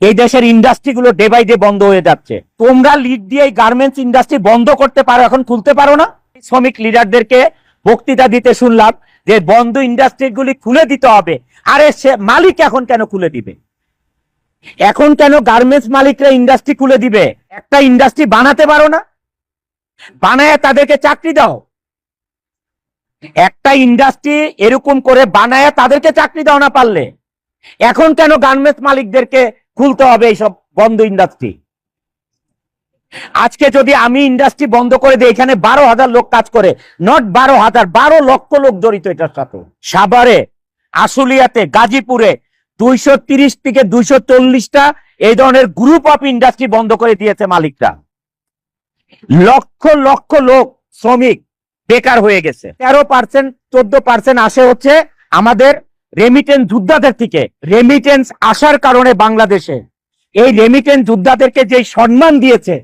এই দেশের ইন্ডাস্ট্রিগুলো day by day বন্ধ হয়ে যাচ্ছে। তোমরা লিড দিয়ে গার্মেন্টস ইন্ডাস্ট্রি বন্ধ করতে পারো, এখন খুলতে পারো না? শ্রমিক লিডারদেরকে বক্তৃতা দিতে শুনলাম যে বন্ধ ইন্ডাস্ট্রিগুলি খুলে দিতে হবে। আরে সে মালিক এখন কেন খুলে দিবে? এখন কেন গার্মেন্টস মালিকরা ইন্ডাস্ট্রি খুলে দিবে? একটা ইন্ডাস্ট্রি বানাতে পারো না? বানায় তাদেরকে চাকরি দাও। একটা ইন্ডাস্ট্রি এরকম করে বানায় তাদেরকে চাকরি দাও না পারলে। এখন কেন গার্মেন্টস মালিকদেরকে খুলতে হবে এইসব বন্ধ ইন্ডাস্ট্রি? আজকে যদি আমি ইন্ডাস্ট্রি বন্ধ করে দিই, এখানে 12,000 লোক কাজ করে, নট 12,000, 12 লক্ষ লোক জড়িত এটার সাথে। সাভারে, আশুলিয়াতে, গাজীপুরে 230 থেকে 240টা এই ধরনের গ্রুপ অফ ইন্ডাস্ট্রি বন্ধ করে দিয়েছে মালিকরা। লক্ষ লক্ষ লোক শ্রমিক বেকার হয়ে গেছে। 13%, 14% আসে হচ্ছে আমাদের রেমিটেন্স যোদ্ধাদের থেকে। রেমিটেন্স আসার কারণে বাংলাদেশে এই রেমিটেন্স যোদ্ধাদেরকে যে সম্মান দিয়েছে